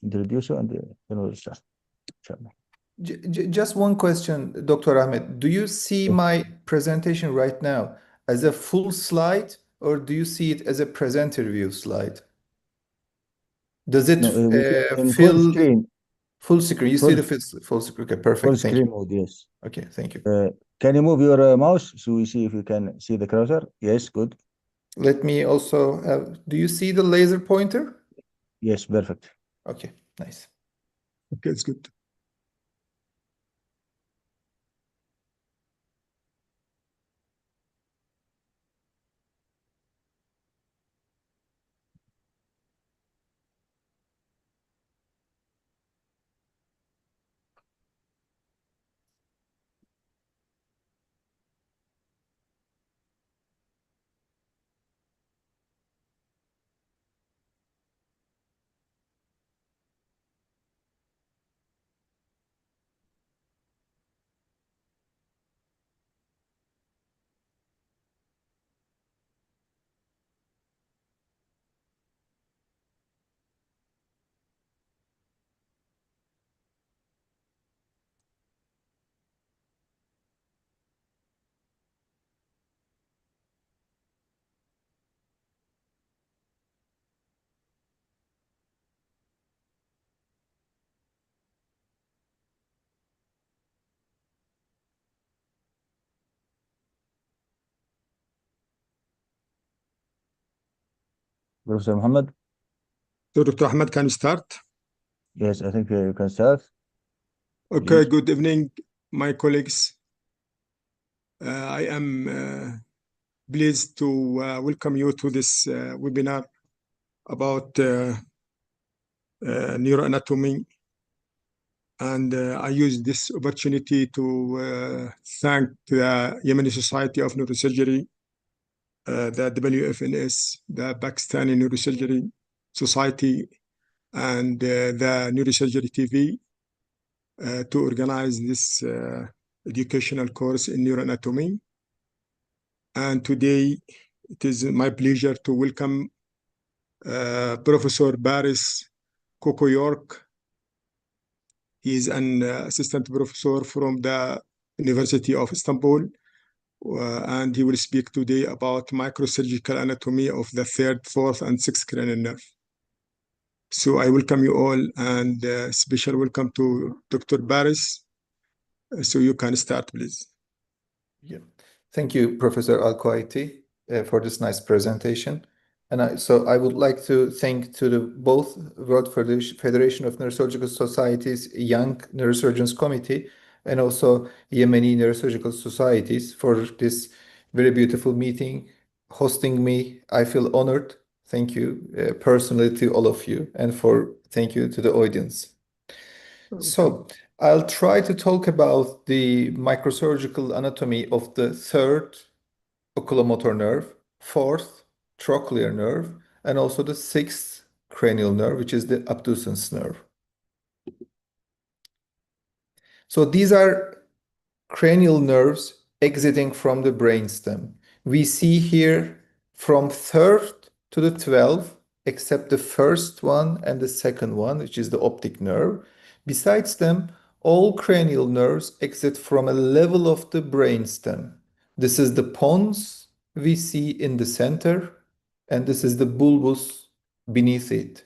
introduce you, and then we'll start. Inshallah. Just one question, Dr. Ahmed. Do you see Yes. my presentation right now as a full slide, or do you see it as a presenter view slide? Does it No, we see in full fill screen. full screen? You see Full, the full screen. Okay, full perfect. Thank screen you. mode, yes. Okay, thank you. Can you move your mouse so we see if you can see the cursor? Yes, good. Let me also have, do you see the laser pointer? Yes, perfect. Okay, nice. Okay, it's good. Professor Muhammad? So, Dr. Ahmed, can you start? Yes, I think you can start. Okay, Please. good evening, my colleagues. I am pleased to welcome you to this webinar about neuroanatomy. And I use this opportunity to thank the Yemeni Society of Neurosurgery, the WFNS, the Pakistani Neurosurgery Society, and the Neurosurgery TV to organize this educational course in neuroanatomy. And today, it is my pleasure to welcome Professor Baris Coco York. He is an assistant professor from the University of Istanbul, and he will speak today about microsurgical anatomy of the third, fourth, and sixth cranial nerve. So I welcome you all, and special welcome to Dr. Baris. So you can start, please. Yeah. Thank you, Professor Al-Kuwaiti, for this nice presentation. And I would like to thank to the both World Federation of Neurosurgical Societies Young Neurosurgeons Committee and also Yemeni Neurosurgical Societies for this very beautiful meeting, hosting me. I feel honored. Thank you personally to all of you, and thank you to the audience. So I'll try to talk about the microsurgical anatomy of the third oculomotor nerve, fourth trochlear nerve, and also the sixth cranial nerve, which is the abducens nerve. So these are cranial nerves exiting from the brainstem. We see here from third to the 12th, except the first one and the second one, which is the optic nerve. Besides them, all cranial nerves exit from a level of the brainstem. This is the pons we see in the center, and this is the bulbus beneath it.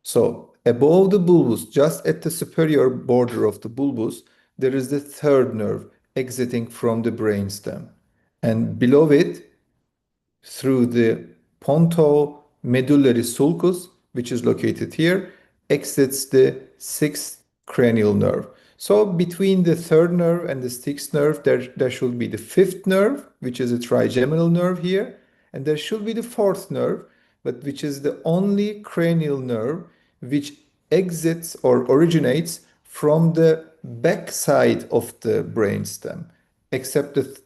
So above the bulbus, just at the superior border of the bulbus, there is the third nerve exiting from the brainstem. And below it, through the pontomedullary sulcus, which is located here, exits the sixth cranial nerve. So between the third nerve and the sixth nerve, there should be the fifth nerve, which is a trigeminal nerve here, and there should be the fourth nerve, but which is the only cranial nerve which exits or originates from the back side of the brainstem, except the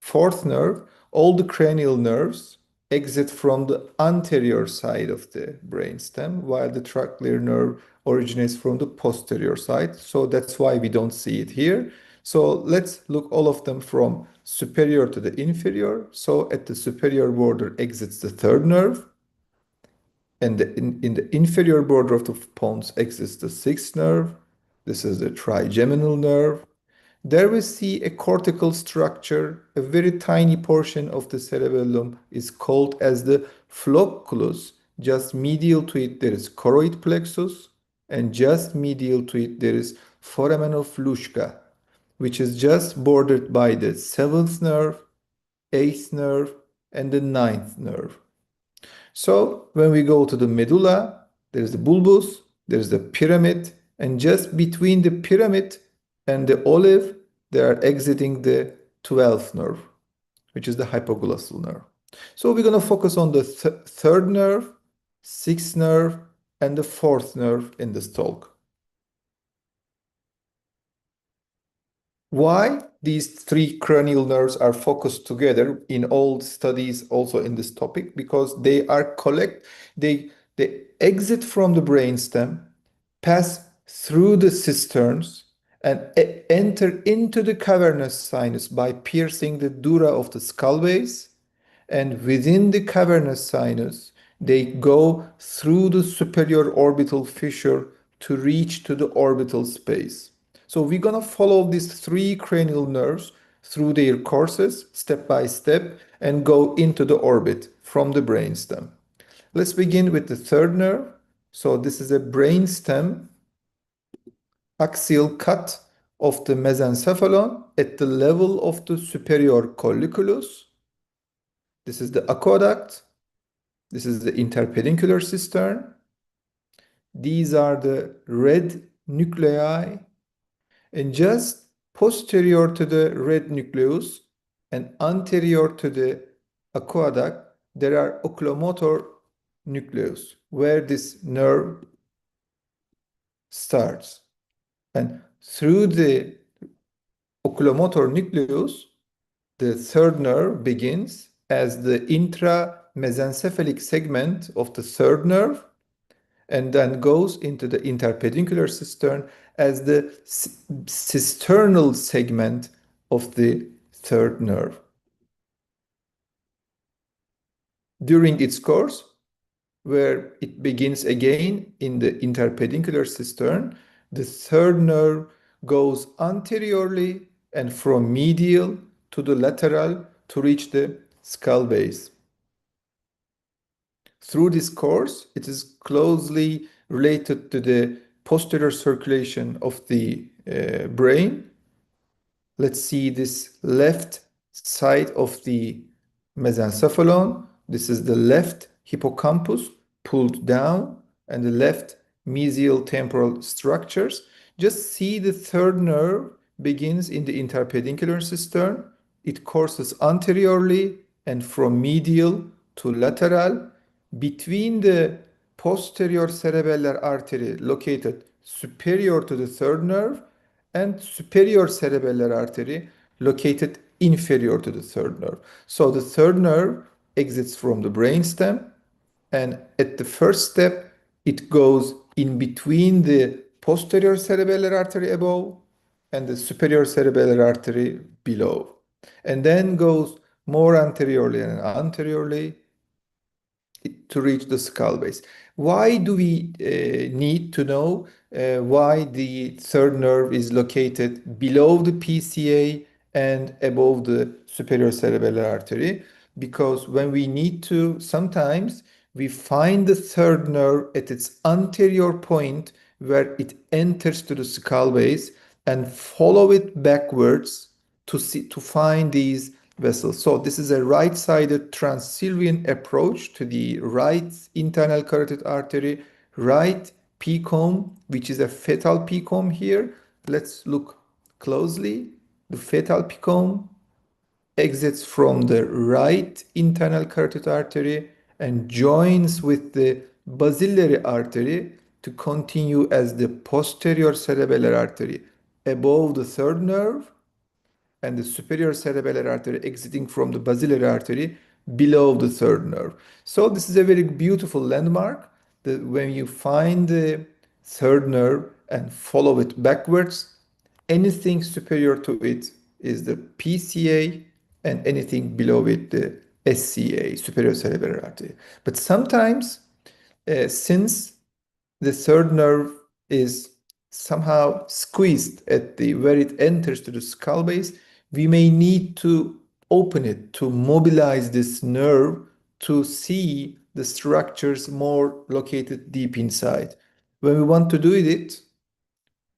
fourth nerve. All the cranial nerves exit from the anterior side of the brainstem, while the trochlear nerve originates from the posterior side. So that's why we don't see it here. So let's look all of them from superior to the inferior. So at the superior border exits the third nerve. And in the inferior border of the pons exists the sixth nerve. This is the trigeminal nerve. There we see a cortical structure. A very tiny portion of the cerebellum is called as the flocculus. Just medial to it there is choroid plexus, and just medial to it there is foramen of Luschka, which is just bordered by the seventh nerve, eighth nerve, and the ninth nerve. So when we go to the medulla, there's the bulbus, there's the pyramid, and just between the pyramid and the olive, they are exiting the 12th nerve, which is the hypoglossal nerve. So we're going to focus on the third nerve, sixth nerve, and the fourth nerve in this talk. Why these three cranial nerves are focused together in all studies also in this topic? Because they are they exit from the brainstem, pass through the cisterns, and enter into the cavernous sinus by piercing the dura of the skull base. And within the cavernous sinus, they go through the superior orbital fissure to reach to the orbital space. So we're going to follow these three cranial nerves through their courses step by step and go into the orbit from the brainstem. Let's begin with the third nerve. So this is a brainstem axial cut of the mesencephalon at the level of the superior colliculus. This is the aqueduct. This is the interpeduncular cistern. These are the red nuclei. And just posterior to the red nucleus and anterior to the aqueduct, there are oculomotor nucleus, where this nerve starts. And through the oculomotor nucleus, the third nerve begins as the intramesencephalic segment of the third nerve, and then goes into the interpeduncular cistern as the cisternal segment of the third nerve. During its course, where it begins again in the interpeduncular cistern, the third nerve goes anteriorly and from medial to the lateral to reach the skull base. Through this course, it is closely related to the posterior circulation of the brain. Let's see this left side of the mesencephalon. This is the left hippocampus pulled down and the left mesial temporal structures. Just see the third nerve begins in the interpeduncular cistern. It courses anteriorly and from medial to lateral between the posterior cerebellar artery located superior to the third nerve and superior cerebellar artery located inferior to the third nerve. So the third nerve exits from the brainstem, and at the first step, it goes in between the posterior cerebellar artery above and the superior cerebellar artery below, and then goes more anteriorly and anteriorly to reach the skull base. Why do we need to know why the third nerve is located below the PCA and above the superior cerebellar artery? Because when we need to, sometimes we find the third nerve at its anterior point where it enters to the skull base and follow it backwards to find these vessels. So this is a right-sided transsylvian approach to the right internal carotid artery, right pecome, which is a fetal pecome here. Let's look closely. The fetal pecome exits from the right internal carotid artery and joins with the basilar artery to continue as the posterior cerebellar artery above the third nerve, and the superior cerebellar artery exiting from the basilar artery below the third nerve. So this is a very beautiful landmark that when you find the third nerve and follow it backwards, anything superior to it is the PCA and anything below it the SCA, superior cerebellar artery. But sometimes since the third nerve is somehow squeezed at the where it enters to the skull base, we may need to open it to mobilize this nerve to see the structures more located deep inside. When we want to do it,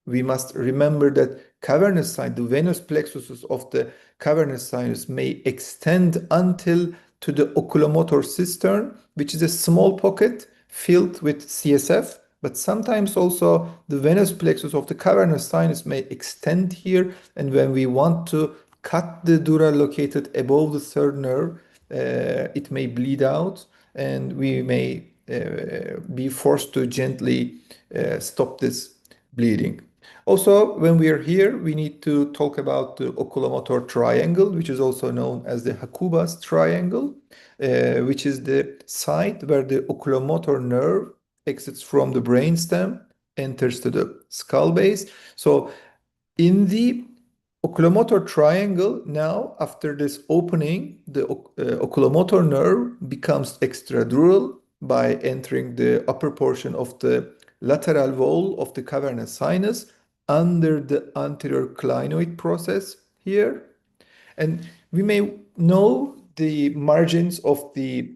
we must remember that cavernous sinus, the venous plexuses of the cavernous sinus may extend until to the oculomotor cistern, which is a small pocket filled with CSF, but sometimes also the venous plexus of the cavernous sinus may extend here, and when we want to cut the dura located above the third nerve, it may bleed out, and we may be forced to gently stop this bleeding. Also, when we are here, we need to talk about the oculomotor triangle, which is also known as the Hakuba's triangle, which is the site where the oculomotor nerve exits from the brainstem, enters to the skull base. So in the oculomotor triangle, now after this opening, the oculomotor nerve becomes extradural by entering the upper portion of the lateral wall of the cavernous sinus under the anterior clinoid process here. And we may know the margins of the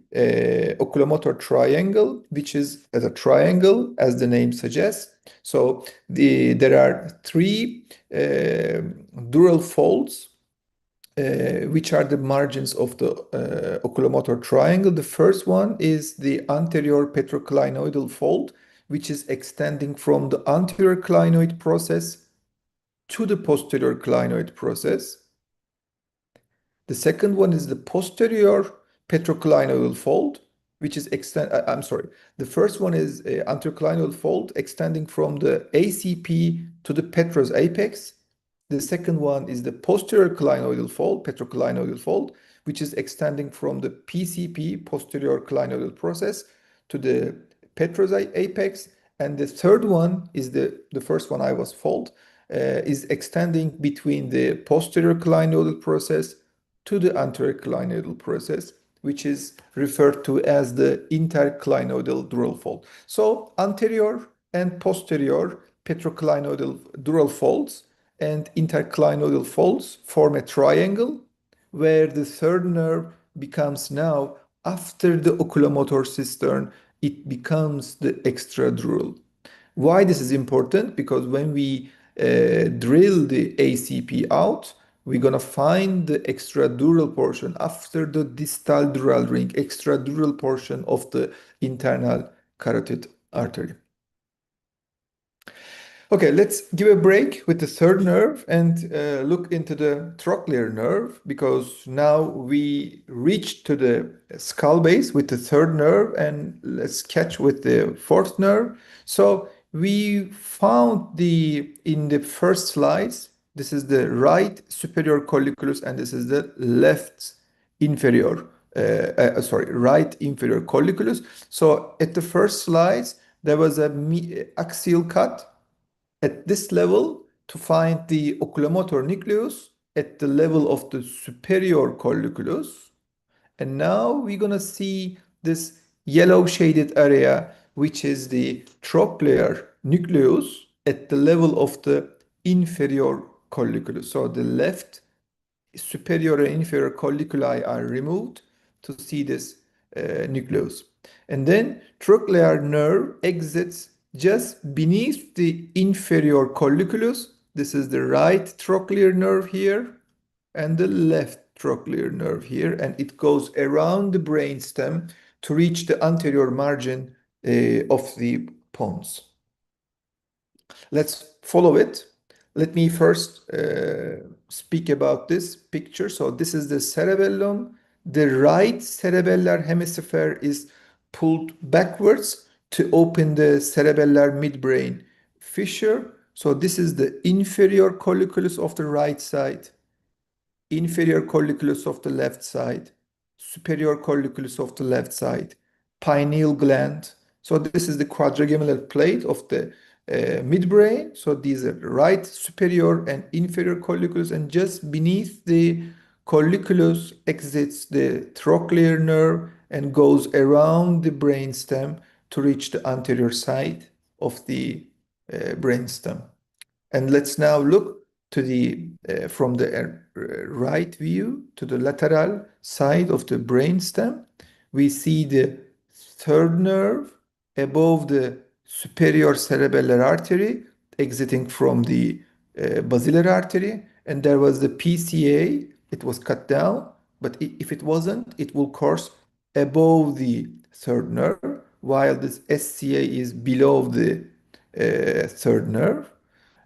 oculomotor triangle, which is as a triangle, as the name suggests. So there are three dural folds, which are the margins of the oculomotor triangle. The first one is the anterior petroclinoidal fold, which is extending from the anterior clinoid process to the posterior clinoid process. The second one is the posterior petroclinoidal fold, which is the first one is anteroclinoidal fold extending from the ACP to the petrous apex. The second one is the posterior clinoidal fold, petroclinoidal fold, which is extending from the PCP, posterior clinoidal process, to the petrous apex. And the third one is the first one I was fold, is extending between the posterior clinoidal process to the anterior clinoidal process, which is referred to as the interclinoidal dural fold. So anterior and posterior petroclinoidal dural folds and interclinoidal folds form a triangle where the third nerve becomes now, after the oculomotor cistern, it becomes the extradural. Why this is important? Because when we drill the ACP out, we're going to find the extradural portion after the distal dural ring, extradural portion of the internal carotid artery. Okay, let's give a break with the third nerve and look into the trochlear nerve, because now we reach to the skull base with the third nerve, and let's catch with the fourth nerve. So we found in the first slides, this is the right superior colliculus and this is the left inferior, right inferior colliculus. So at the first slides, there was a axial cut at this level to find the oculomotor nucleus at the level of the superior colliculus. And now we're going to see this yellow shaded area, which is the trochlear nucleus at the level of the inferior colliculus. So the left superior and inferior colliculi are removed to see this nucleus. And then trochlear nerve exits just beneath the inferior colliculus. This is the right trochlear nerve here and the left trochlear nerve here, and it goes around the brainstem to reach the anterior margin of the pons. Let's follow it. Let me first speak about this picture. So this is the cerebellum. The right cerebellar hemisphere is pulled backwards to open the cerebellar midbrain fissure. So this is the inferior colliculus of the right side, inferior colliculus of the left side, superior colliculus of the left side, pineal gland. So this is the quadrigeminal plate of the midbrain. So these are right superior and inferior colliculus, and just beneath the colliculus exits the trochlear nerve and goes around the brainstem to reach the anterior side of the brainstem. And let's now look to the from the right view to the lateral side of the brainstem. We see the third nerve above the superior cerebellar artery exiting from the basilar artery, and there was the PCA. It was cut down, but if it wasn't, it will course above the third nerve, while this SCA is below the third nerve,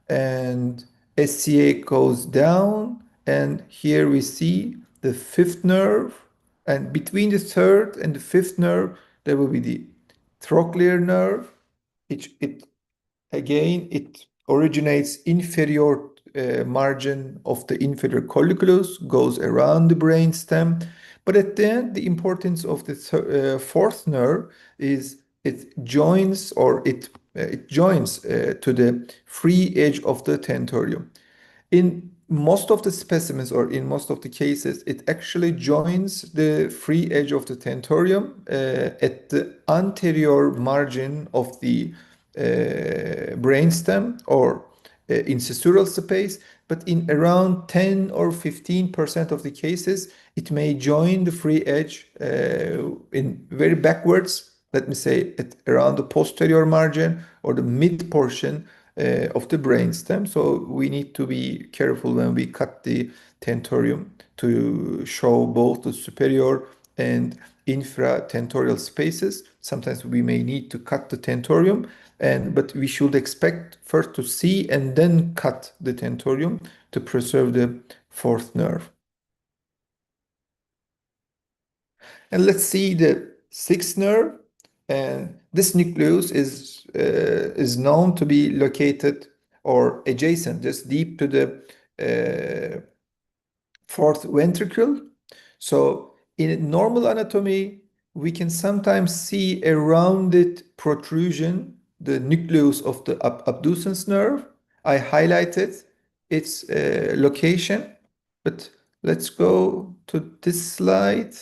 and SCA goes down, and here we see the fifth nerve, and between the third and the fifth nerve there will be the trochlear nerve. It again, it originates inferior margin of the inferior colliculus, goes around the brainstem. But at the end, the importance of the fourth nerve is it joins to the free edge of the tentorium. In most of the specimens, or in most of the cases, it actually joins the free edge of the tentorium at the anterior margin of the brainstem or incissural space, but in around 10 or 15% of the cases, it may join the free edge in very backwards, let me say at around the posterior margin or the mid portion of the brainstem. So we need to be careful when we cut the tentorium to show both the superior and infratentorial spaces. Sometimes we may need to cut the tentorium, but we should expect first to see and then cut the tentorium to preserve the fourth nerve. And let's see the sixth nerve. And this nucleus is known to be located or adjacent, just deep to the fourth ventricle. So in normal anatomy, we can sometimes see a rounded protrusion, the nucleus of the abducens nerve. I highlighted its location, but let's go to this slide.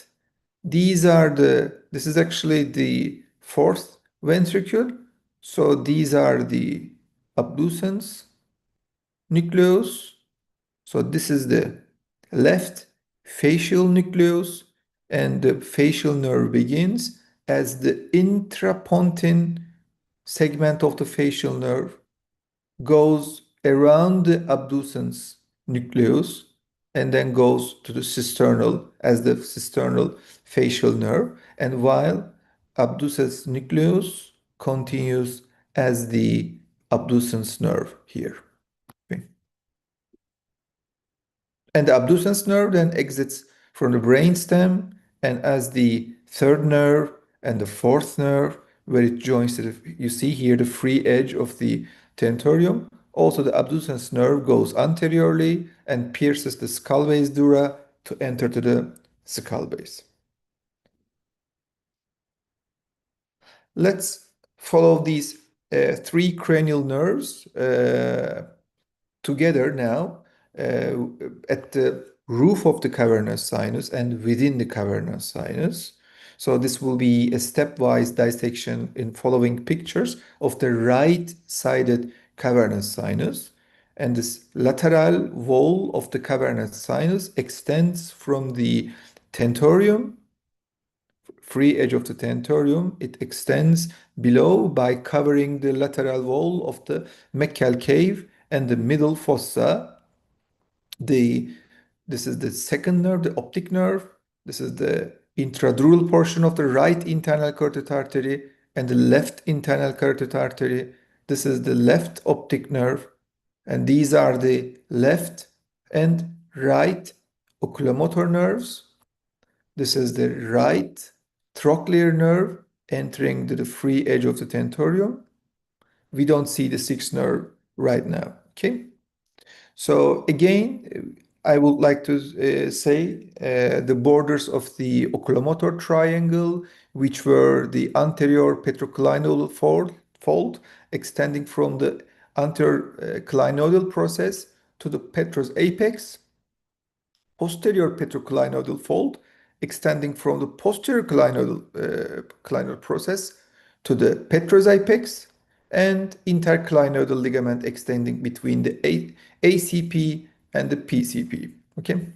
This is actually the fourth ventricle. So these are the abducens nucleus. So this is the left facial nucleus, and the facial nerve begins as the intrapontine segment of the facial nerve goes around the abducens nucleus and then goes to the cisternal as the cisternal facial nerve, and while abducens nucleus continues as the abducens nerve here. Okay. And the abducens nerve then exits from the brainstem and as the third nerve and the fourth nerve, where it joins to you see here the free edge of the tentorium. Also, the abducens nerve goes anteriorly and pierces the skull base dura to enter to the skull base. Let's follow these three cranial nerves together now at the roof of the cavernous sinus and within the cavernous sinus. So this will be a stepwise dissection in following pictures of the right-sided cavernous sinus. And this lateral wall of the cavernous sinus extends from the tentorium, free edge of the tentorium. It extends below by covering the lateral wall of the meccal cave and the middle fossa. This is the second nerve, the optic nerve. This is the intradural portion of the right internal carotid artery and the left internal carotid artery. This is the left optic nerve, and these are the left and right oculomotor nerves. This is the right trochlear nerve entering the free edge of the tentorium. We don't see the sixth nerve right now, okay? So again, I would like to say the borders of the oculomotor triangle, which were the anterior petroclinodal fold extending from the anterior clinodal process to the petrous apex, posterior petroclinodal fold extending from the posterior clinodal process to the petroxipex and interclinoidal ligament extending between the ACP and the PCP. Okay.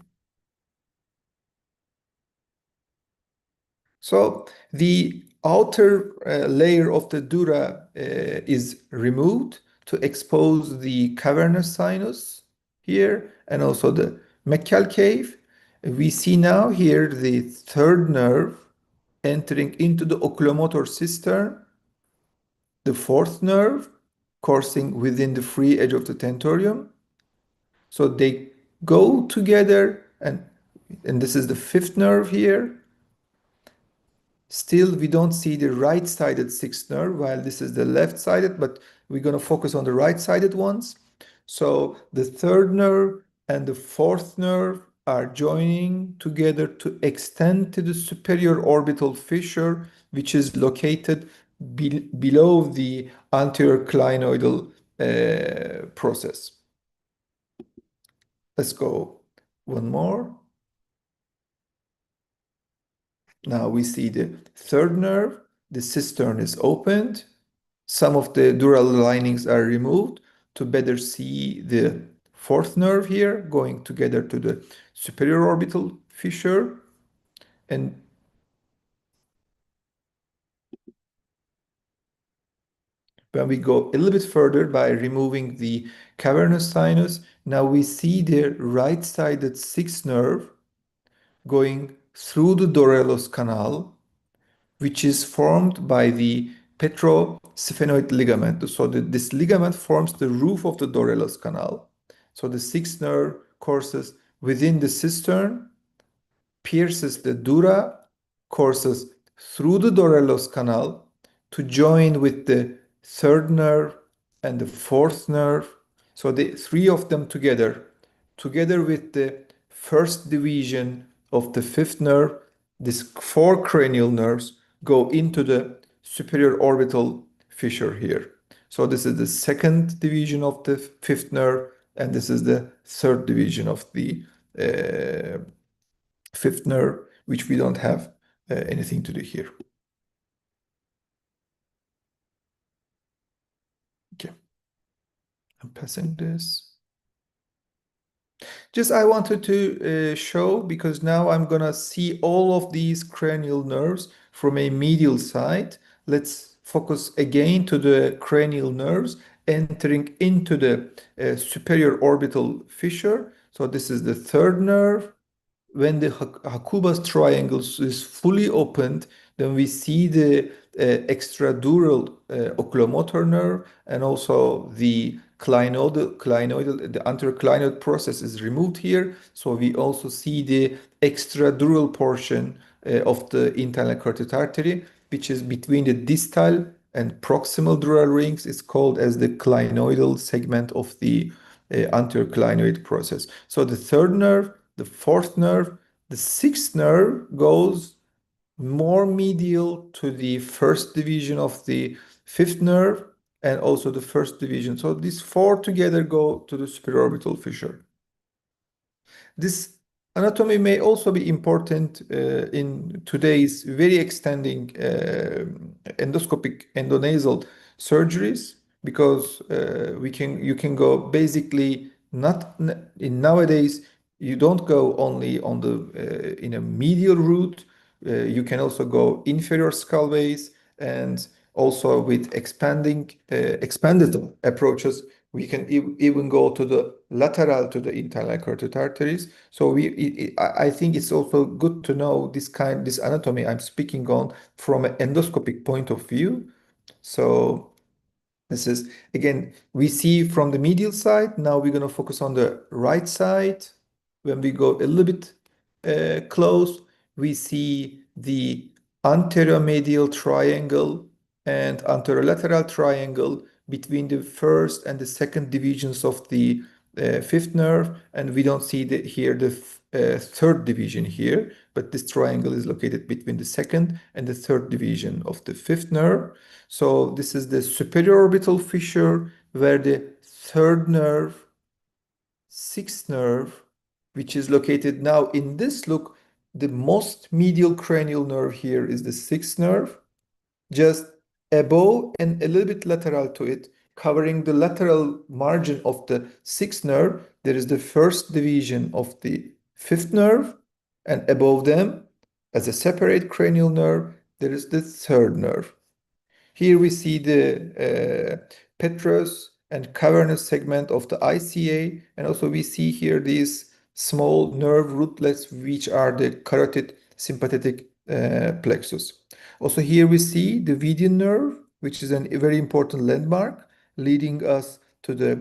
So the outer layer of the dura is removed to expose the cavernous sinus here and also the mechal cave. We see now here the third nerve entering into the oculomotor cistern, the fourth nerve coursing within the free edge of the tentorium. So they go together, and this is the fifth nerve here. Still, we don't see the right-sided sixth nerve, while this is the left-sided, but we're going to focus on the right-sided ones. So the third nerve and the fourth nerve are joining together to extend to the superior orbital fissure, which is located below the anterior clinoidal process. Let's go one more. Now we see the third nerve, the cistern is opened, some of the dural linings are removed to better see the fourth nerve here going together to the superior orbital fissure. And when we go a little bit further by removing the cavernous sinus, now we see the right-sided sixth nerve going through the Dorellos canal, which is formed by the petrosphenoid ligament. So this ligament forms the roof of the Dorellos canal. So the sixth nerve courses within the cistern, pierces the dura, courses through the Dorellos canal to join with the third nerve and the fourth nerve. So the three of them together with the first division of the fifth nerve, these four cranial nerves go into the superior orbital fissure here. So this is the second division of the fifth nerve, and this is the third division of the fifth nerve, which we don't have anything to do here. Okay, I'm passing this. Just I wanted to show, because now I'm gonna see all of these cranial nerves from a medial side. Let's focus again to the cranial nerves entering into the superior orbital fissure. So this is the third nerve. When the Hakuba's triangle is fully opened, then we see the extradural oculomotor nerve, and also the the anterior clinoid process is removed here. So we also see the extradural portion of the internal carotid artery, which is between the distal and proximal dural rings. It's called as the clinoidal segment of the anterior clinoid process. So the third nerve, the fourth nerve, the sixth nerve goes more medial to the first division of the fifth nerve and also the first division. So these four together go to the superior orbital fissure. This anatomy may also be important in today's very extending endoscopic endonasal surgeries, because you can go basically not in nowadays. You don't go only on the in a medial route. You can also go inferior skull base, and also with expanded approaches, we can even go to the lateral to the internal carotid arteries. So I think it's also good to know this anatomy I'm speaking on from an endoscopic point of view. So this is, again, we see from the medial side. Now we're going to focus on the right side. When we go a little bit close, we see the anteromedial triangle and anterolateral triangle between the first and the second divisions of the fifth nerve, and we don't see here the third division here, but this triangle is located between the second and the third division of the fifth nerve. So this is the superior orbital fissure where the third nerve, sixth nerve, which is located now in this look, the most medial cranial nerve here is the sixth nerve. Just above and a little bit lateral to it, covering the lateral margin of the sixth nerve, there is the first division of the fifth nerve, and above them, as a separate cranial nerve, there is the third nerve. Here we see the petrous and cavernous segment of the ICA, and also we see here these small nerve rootlets, which are the carotid sympathetic plexus. Also here we see the median nerve, which is a very important landmark, leading us to the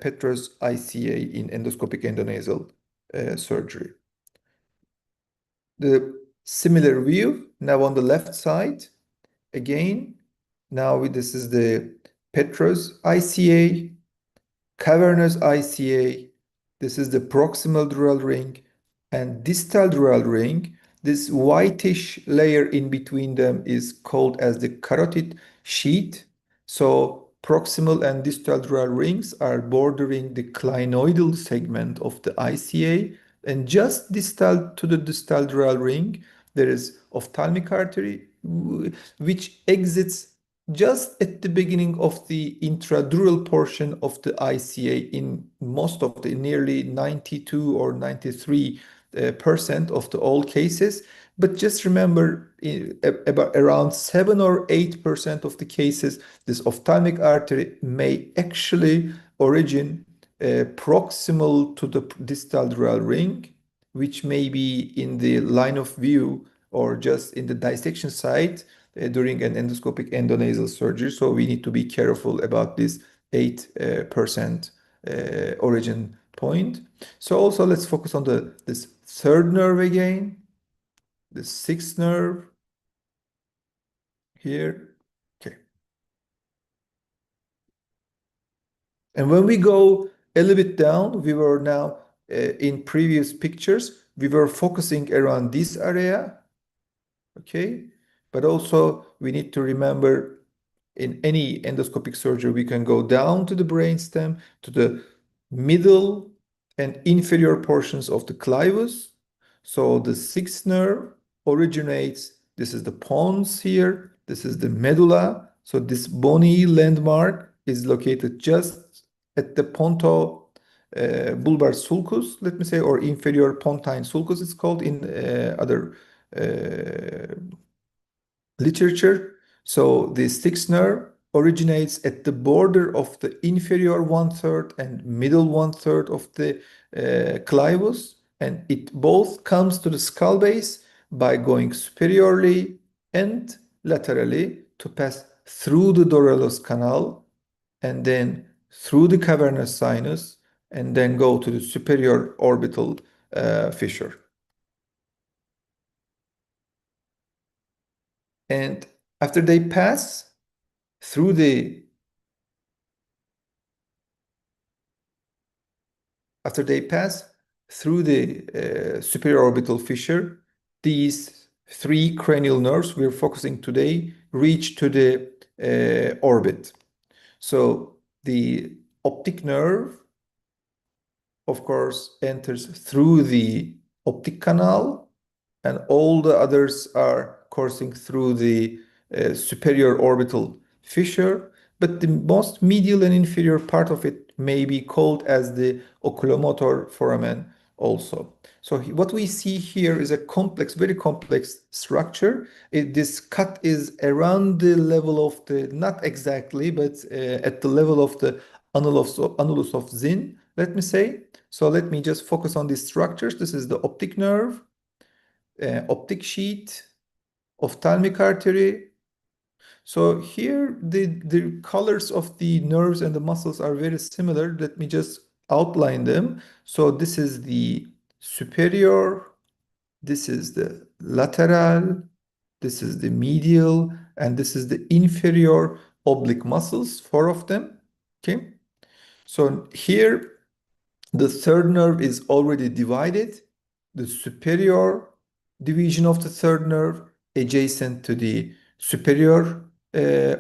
petrous ICA in endoscopic endonasal surgery. The similar view now on the left side, again, now this is the petrous ICA, cavernous ICA, this is the proximal dural ring, and distal dural ring. This whitish layer in between them is called as the carotid sheath. So proximal and distal dural rings are bordering the clinoidal segment of the ICA, and just distal to the distal dural ring, there is ophthalmic artery, which exits just at the beginning of the intradural portion of the ICA in most of the nearly 92 or 93% of the all cases. But just remember, about around 7 or 8% of the cases, this ophthalmic artery may actually origin proximal to the distal dural ring, which may be in the line of view or just in the dissection site during an endoscopic endonasal surgery. So we need to be careful about this 8% origin point. So also let's focus on this third nerve again, the sixth nerve here. Okay. And when we go a little bit down, we were now in previous pictures, we were focusing around this area. Okay. But also we need to remember, in any endoscopic surgery, we can go down to the brainstem, to the middle and inferior portions of the clivus. So the sixth nerve originates, this is the pons here, this is the medulla. So this bony landmark is located just at the ponto bulbar sulcus, let me say, or inferior pontine sulcus, it's called in other literature. So the sixth nerve originates at the border of the inferior 1/3 and middle 1/3 of the clivus, and it both comes to the skull base by going superiorly and laterally to pass through the doralus canal and then through the cavernous sinus and then go to the superior orbital fissure. And after they pass through the superior orbital fissure, these three cranial nerves we're focusing today reach to the orbit. So the optic nerve, of course, enters through the optic canal, and all the others are coursing through the superior orbital fissure, but the most medial and inferior part of it may be called as the oculomotor foramen also. So what we see here is a complex, very complex structure. This cut is around the level of the, not exactly, but at the level of the annulus of Zinn, let me say. So let me just focus on these structures. This is the optic nerve, optic sheath, ophthalmic artery. So here the colors of the nerves and the muscles are very similar. Let me just outline them. So this is the superior, this is the lateral, this is the medial, and this is the inferior oblique muscles, 4 of them. Okay. So here the third nerve is already divided. The superior division of the third nerve adjacent to the superior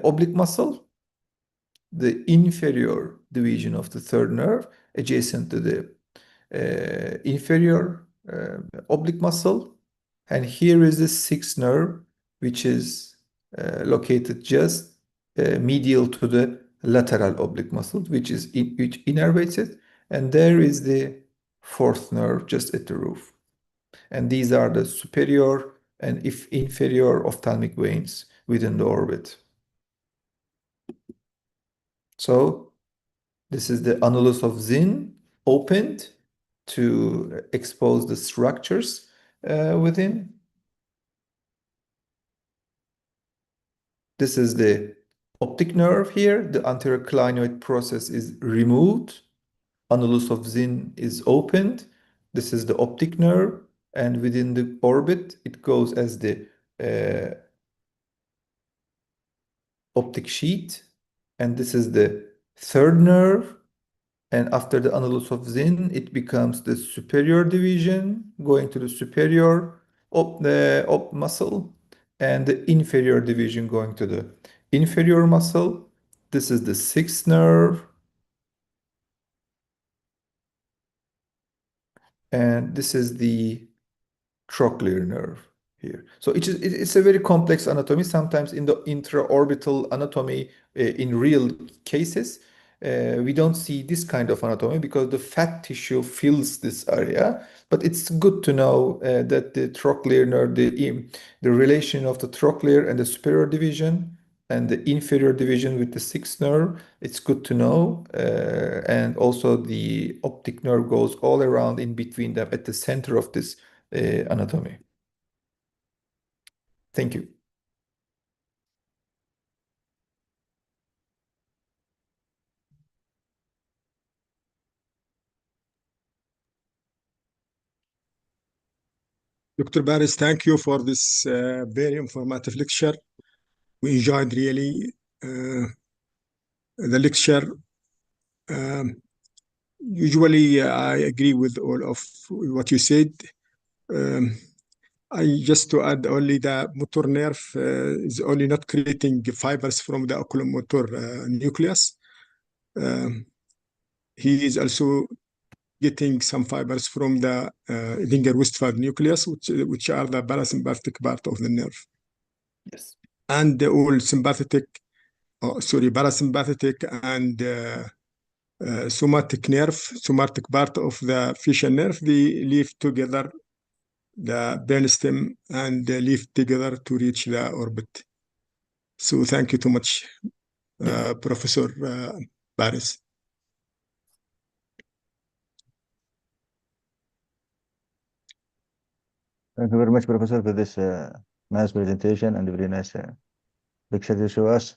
oblique muscle, the inferior division of the third nerve adjacent to the inferior oblique muscle, and here is the sixth nerve, which is located just medial to the lateral oblique muscle, which innervates it. And there is the fourth nerve just at the roof. And these are the superior and inferior ophthalmic veins within the orbit. So this is the annulus of Zinn opened to expose the structures within. This is the optic nerve here. The anterior clinoid process is removed. Annulus of Zinn is opened. This is the optic nerve. And within the orbit, it goes as the optic sheet. And this is the third nerve. And after the annulus of Zinn, it becomes the superior division, going to the superior op muscle, and the inferior division going to the inferior muscle. This is the sixth nerve. And this is the trochlear nerve here. So it's a very complex anatomy. Sometimes in the intraorbital anatomy, in real cases, we don't see this kind of anatomy because the fat tissue fills this area. But it's good to know that the trochlear nerve, the relation of the trochlear and the superior division and the inferior division with the sixth nerve, it's good to know. And also the optic nerve goes all around in between them at the center of this anatomy. Thank you. Dr. Baris, thank you for this very informative lecture. We enjoyed really the lecture. Usually, I agree with all of what you said. I just to add only the motor nerve is only not creating fibers from the oculomotor nucleus. He is also getting some fibers from the Edinger-Westphal nucleus, which are the parasympathetic part of the nerve. Yes. And the all sympathetic, parasympathetic and somatic part of the facial nerve, they live together, the brainstem, and live together to reach the orbit. So thank you too much, Professor Baris. Thank you very much, Professor, for this nice presentation and very nice lecture you show us.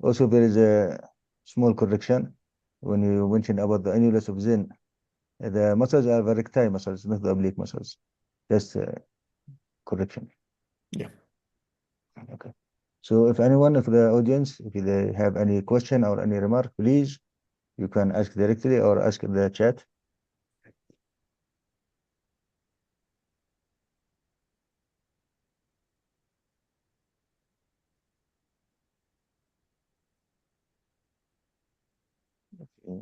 Also, there is a small correction when you mentioned about the annulus of Zinn. The muscles are the recti muscles, not the oblique muscles. Just correction. Yeah. Okay. So if anyone of the audience, if they have any question or any remark, please, you can ask directly or ask in the chat. Okay.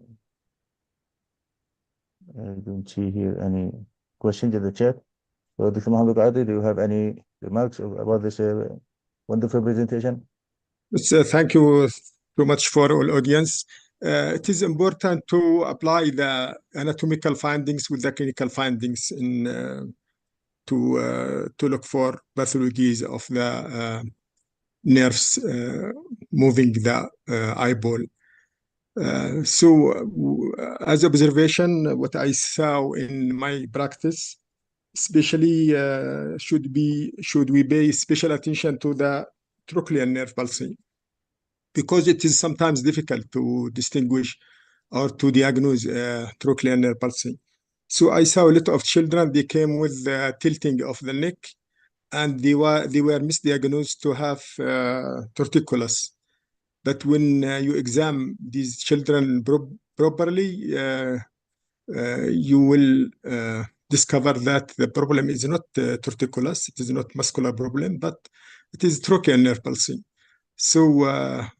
I don't see here any questions in the chat. So, Dr. Mohammed Qadi, do you have any remarks about this wonderful presentation? Thank you so much for all audience. It is important to apply the anatomical findings with the clinical findings in to look for pathologies of the nerves moving the eyeball. As observation, what I saw in my practice, especially should we pay special attention to the trochlear nerve pulsing, because it is sometimes difficult to distinguish or to diagnose trochlear nerve pulsing. So I saw a lot of children, they came with tilting of the neck, and they were misdiagnosed to have torticollis. But when you examine these children properly, you will discover that the problem is not torticollis, it is not muscular problem, but it is trochlear nerve pulsing. So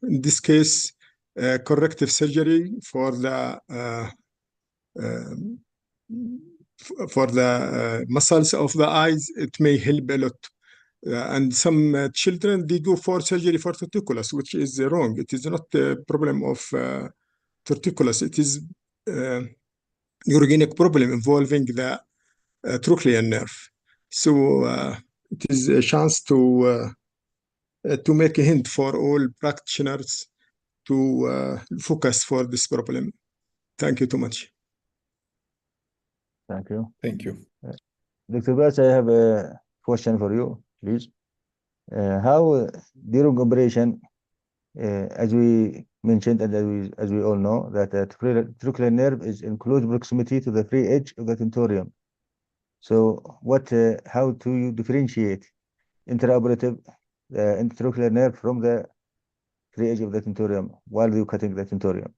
in this case, corrective surgery for the muscles of the eyes, it may help a lot. And some children, they do for surgery for torticollis, which is wrong. It is not a problem of torticollis. It is neurogenic problem involving the trochlear nerve. So it is a chance to make a hint for all practitioners to focus for this problem. Thank you too much. Thank you. Thank you. Dr. Bass, I have a question for you, please. How during operation, as we mentioned and as we all know, that the trochlear nerve is in close proximity to the free edge of the tentorium. So how do you differentiate intraoperative intratrochlear nerve from the free edge of the tentorium while you're cutting the tentorium?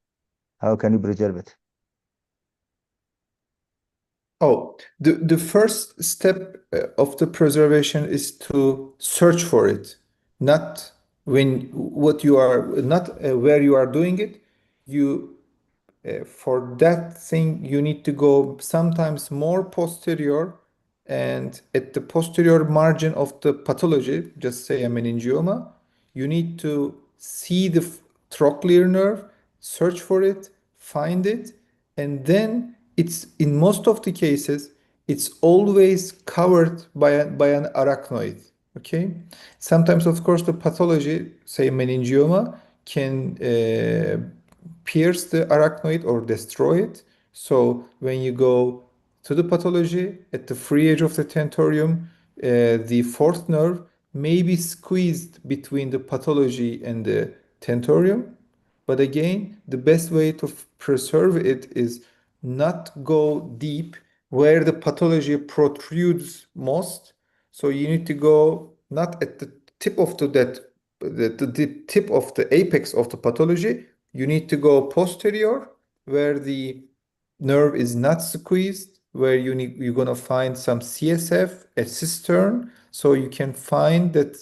How can you preserve it? Oh, the first step of the preservation is to search for it, not where you are doing it. For that thing, you need to go sometimes more posterior, and at the posterior margin of the pathology, just say a meningioma, you need to see the trochlear nerve, search for it, find it, and then it's in most of the cases, it's always covered by an arachnoid. Okay. Sometimes, of course, the pathology, say meningioma, can pierce the arachnoid or destroy it. So when you go to the pathology at the free edge of the tentorium, the fourth nerve may be squeezed between the pathology and the tentorium. But again, the best way to preserve it is not go deep where the pathology protrudes most. So you need to go not at the tip of the tip of the apex of the pathology. You need to go posterior where the nerve is not squeezed, where you're gonna find some CSF, a cistern, so you can find that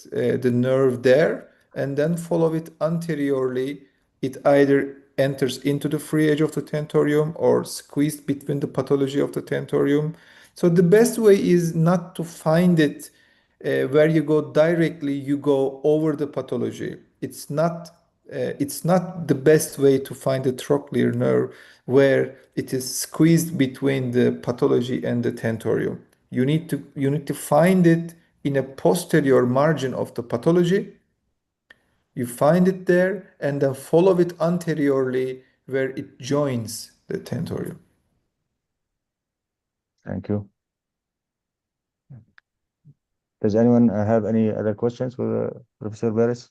the nerve there, and then follow it anteriorly. It either enters into the free edge of the tentorium or squeezed between the pathology of the tentorium. So the best way is not to find it where you go directly, you go over the pathology. It's not the best way to find the trochlear nerve where it is squeezed between the pathology and the tentorium. You need to find it in a posterior margin of the pathology. You find it there and then follow it anteriorly where it joins the tentorium. Thank you. Does anyone have any other questions for Professor Baris?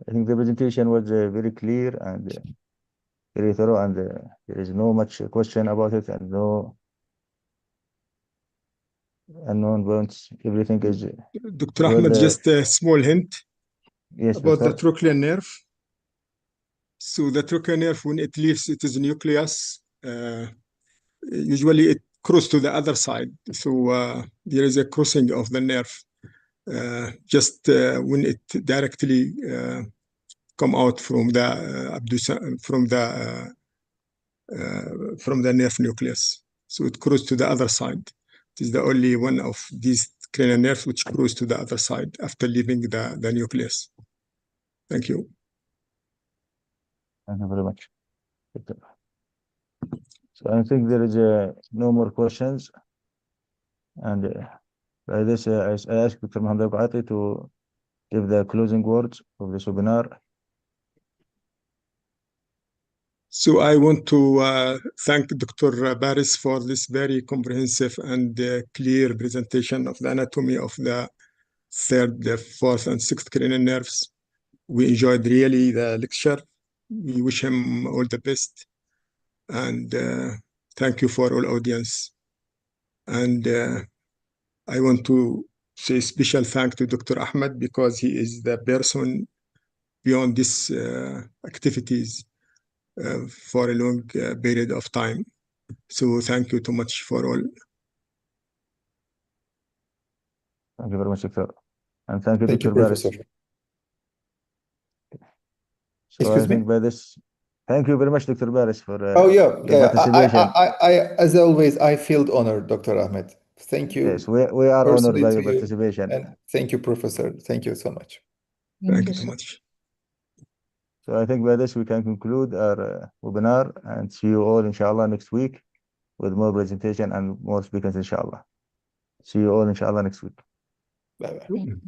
I think the presentation was very clear and very thorough, and there is no much question about it, and no unknown points. Everything is Dr. well. Ahmed, just a small hint Yes, about the doctor. trochlear nerve. So the trochlear nerve, when it leaves its nucleus, usually it crosses to the other side. So there is a crossing of the nerve just when it directly come out from the from the nerve nucleus. So it crosses to the other side. It is the only one of these cranial nerves which crosses to the other side after leaving the nucleus. Thank you. Thank you very much. So I think there is no more questions, and by this I ask Dr. Mohammed Abqati to give the closing words of this webinar. So I want to thank Dr. Baris for this very comprehensive and clear presentation of the anatomy of the third, the fourth, and sixth cranial nerves. We enjoyed really the lecture. We wish him all the best. And thank you for all audience. And I want to say special thank to Dr. Ahmed because he is the person beyond these activities for a long period of time. So thank you too much for all. Thank you very much, Doctor. And thank you, Thank you, Dr. Baris. Professor. So Excuse I think me? by this Thank you very much, Dr. Baris, for Oh, your participation. as always, I feel honored, Dr. Ahmed. Thank you Yes, we are honored personally by to your you, participation. and thank you, Professor. Thank you so much. Thank you so much. So I think by this we can conclude our webinar and see you all, inshallah, next week with more presentation and more speakers, inshallah. See you all, inshallah, next week. Bye-bye. Mm.